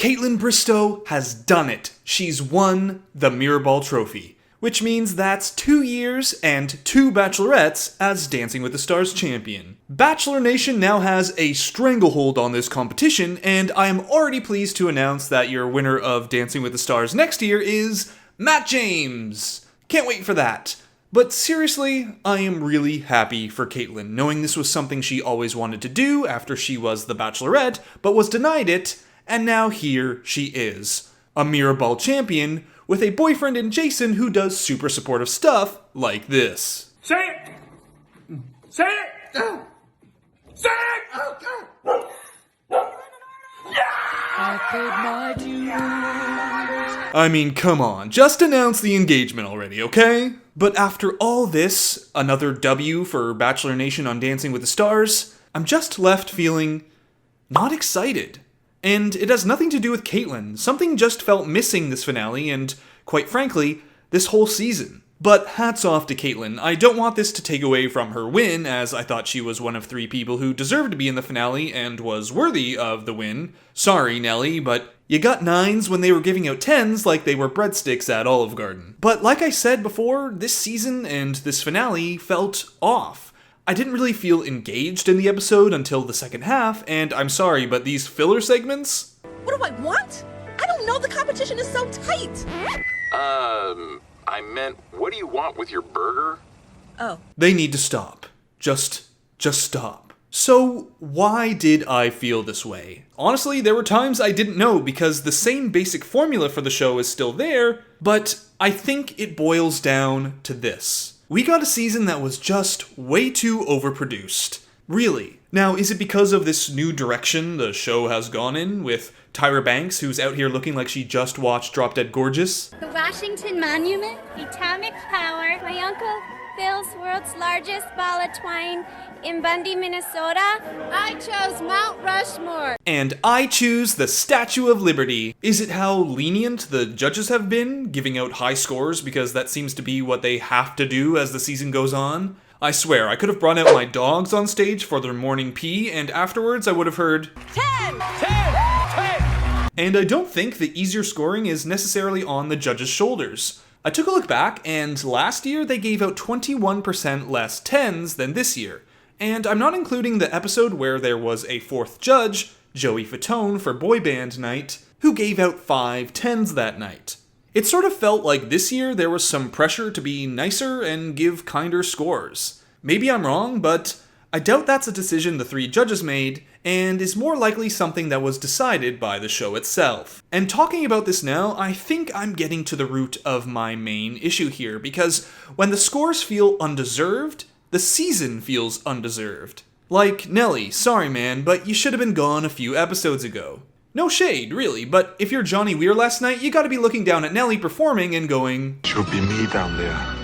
Kaitlyn Bristowe has done it. She's won the Mirrorball Trophy, which means that's 2 years and 2 bachelorettes as Dancing with the Stars champion. Bachelor Nation now has a stranglehold on this competition, and I am already pleased to announce that your winner of Dancing with the Stars next year is Matt James. Can't wait for that. But seriously, I am really happy for Kaitlyn, knowing this was something she always wanted to do after she was the Bachelorette, but was denied it, and now here she is, a Mirrorball champion, with a boyfriend in Jason who does super supportive stuff like this. Say it! Say it! Say it! I mean, come on, just announce the engagement already, okay? But after all this, another W for Bachelor Nation on Dancing with the Stars, I'm just left feeling not excited. And it has nothing to do with Kaitlyn. Something just felt missing this finale and, quite frankly, this whole season. But hats off to Kaitlyn. I don't want this to take away from her win, as I thought she was one of 3 people who deserved to be in the finale and was worthy of the win. Sorry, Nelly, but you got 9s when they were giving out 10s like they were breadsticks at Olive Garden. But like I said before, this season and this finale felt off. I didn't really feel engaged in the episode until the second half, and I'm sorry, but these filler segments... What do I want? I don't know, the competition is so tight! I meant, what do you want with your burger? Oh. They need to stop. Just stop. So, why did I feel this way? Honestly, there were times I didn't know because the same basic formula for the show is still there, but I think it boils down to this. We got a season that was just way too overproduced. Really. Now, is it because of this new direction the show has gone in, with Tyra Banks, who's out here looking like she just watched Drop Dead Gorgeous? The Washington Monument, atomic power, my Uncle Phil's world's largest ball of twine in Bundy, Minnesota. I chose Mount Rushmore. And I choose the Statue of Liberty. Is it how lenient the judges have been, giving out high scores because that seems to be what they have to do as the season goes on? I swear, I could have brought out my dogs on stage for their morning pee, and afterwards I would have heard 10! 10! 10! And I don't think the easier scoring is necessarily on the judges' shoulders. I took a look back, and last year they gave out 21% less 10s than this year. And I'm not including the episode where there was a 4th judge, Joey Fatone for Boy Band Night, who gave out 5 10s that night. It sort of felt like this year there was some pressure to be nicer and give kinder scores. Maybe I'm wrong, but I doubt that's a decision the 3 judges made, and is more likely something that was decided by the show itself. And talking about this now, I think I'm getting to the root of my main issue here, because when the scores feel undeserved, the season feels undeserved. Like, Nelly, sorry man, but you should have been gone a few episodes ago. No shade, really, but if you're Johnny Weir last night, you gotta be looking down at Nelly performing and going, Should be me down there.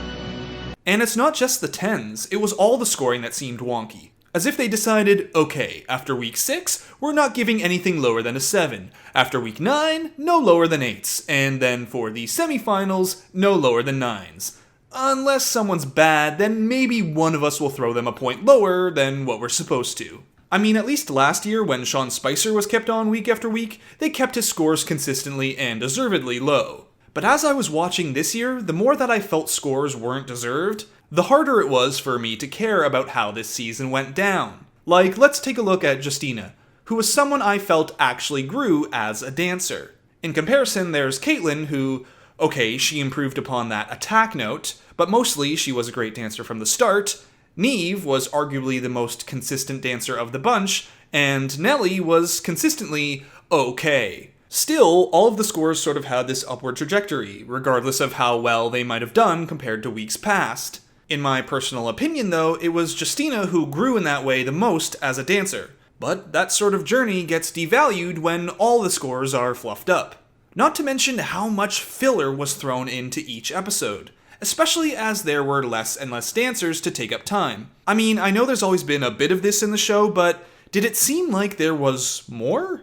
And it's not just the 10s, it was all the scoring that seemed wonky. As if they decided, okay, after week 6, we're not giving anything lower than a 7. After week 9, no lower than 8s. And then for the semifinals, no lower than 9s. Unless someone's bad, then maybe one of us will throw them a point lower than what we're supposed to. I mean, at least last year, when Sean Spicer was kept on week after week, they kept his scores consistently and deservedly low. But as I was watching this year, the more that I felt scores weren't deserved, the harder it was for me to care about how this season went down. Like, let's take a look at Justina, who was someone I felt actually grew as a dancer. In comparison, there's Kaitlyn, who, okay, she improved upon that attack note, but mostly she was a great dancer from the start. Neve was arguably the most consistent dancer of the bunch, and Nelly was consistently okay. Still, all of the scores sort of had this upward trajectory, regardless of how well they might have done compared to weeks past. In my personal opinion, though, it was Justina who grew in that way the most as a dancer. But that sort of journey gets devalued when all the scores are fluffed up. Not to mention how much filler was thrown into each episode, especially as there were less and less dancers to take up time. I mean, I know there's always been a bit of this in the show, but did it seem like there was more?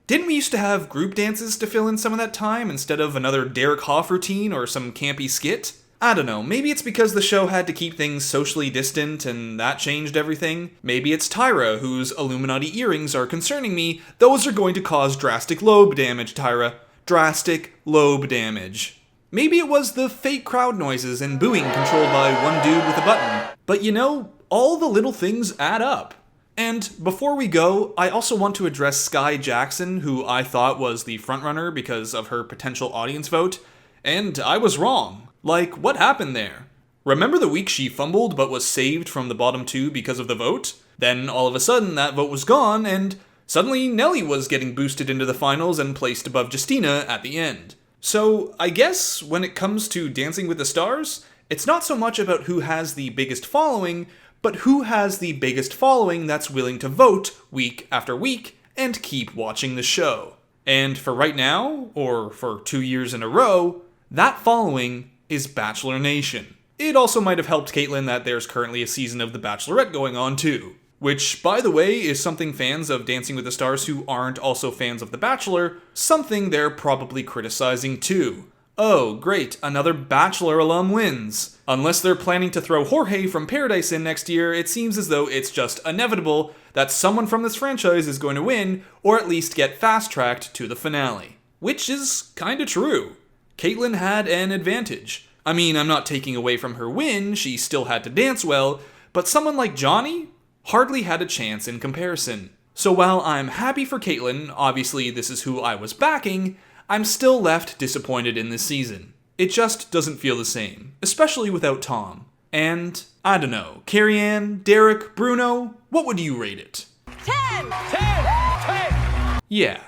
Didn't we used to have group dances to fill in some of that time instead of another Derek Hoff routine or some campy skit? I don't know, maybe it's because the show had to keep things socially distant and that changed everything. Maybe it's Tyra, whose Illuminati earrings are concerning me. Those are going to cause drastic lobe damage, Tyra. Drastic lobe damage. Maybe it was the fake crowd noises and booing controlled by one dude with a button. But you know, all the little things add up. And before we go, I also want to address Sky Jackson, who I thought was the frontrunner because of her potential audience vote. And I was wrong. Like, what happened there? Remember the week she fumbled but was saved from the bottom two because of the vote? Then all of a sudden that vote was gone and suddenly Nelly was getting boosted into the finals and placed above Justina at the end. So I guess when it comes to Dancing with the Stars, it's not so much about who has the biggest following, but who has the biggest following that's willing to vote week after week and keep watching the show. And for right now, or for 2 years in a row, that following is Bachelor Nation. It also might have helped Kaitlyn that there's currently a season of The Bachelorette going on too. Which, by the way, is something fans of Dancing with the Stars who aren't also fans of The Bachelor, something they're probably criticizing too. Oh, great, another Bachelor alum wins. Unless they're planning to throw Jorge from Paradise in next year, it seems as though it's just inevitable that someone from this franchise is going to win, or at least get fast-tracked to the finale. Which is kinda true. Kaitlyn had an advantage. I mean, I'm not taking away from her win, she still had to dance well, but someone like Johnny hardly had a chance in comparison. So while I'm happy for Kaitlyn, obviously this is who I was backing, I'm still left disappointed in this season. It just doesn't feel the same, especially without Tom. And, I don't know, Carrie Ann, Derek, Bruno, what would you rate it? 10! 10! Yeah,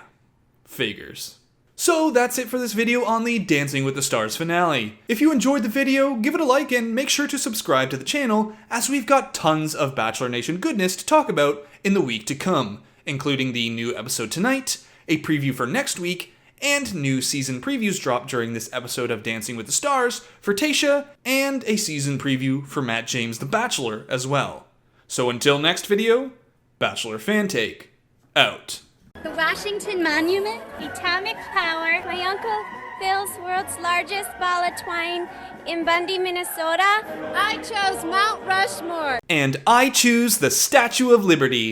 figures. So that's it for this video on the Dancing with the Stars finale. If you enjoyed the video, give it a like and make sure to subscribe to the channel, as we've got tons of Bachelor Nation goodness to talk about in the week to come, including the new episode tonight, a preview for next week, and new season previews dropped during this episode of Dancing with the Stars for Tayshia, and a season preview for Matt James the Bachelor as well. So until next video, Bachelor Fantake, out. The Washington Monument, atomic power. My Uncle Phil's world's largest ball of twine in Bundy, Minnesota. I chose Mount Rushmore. And I choose the Statue of Liberty.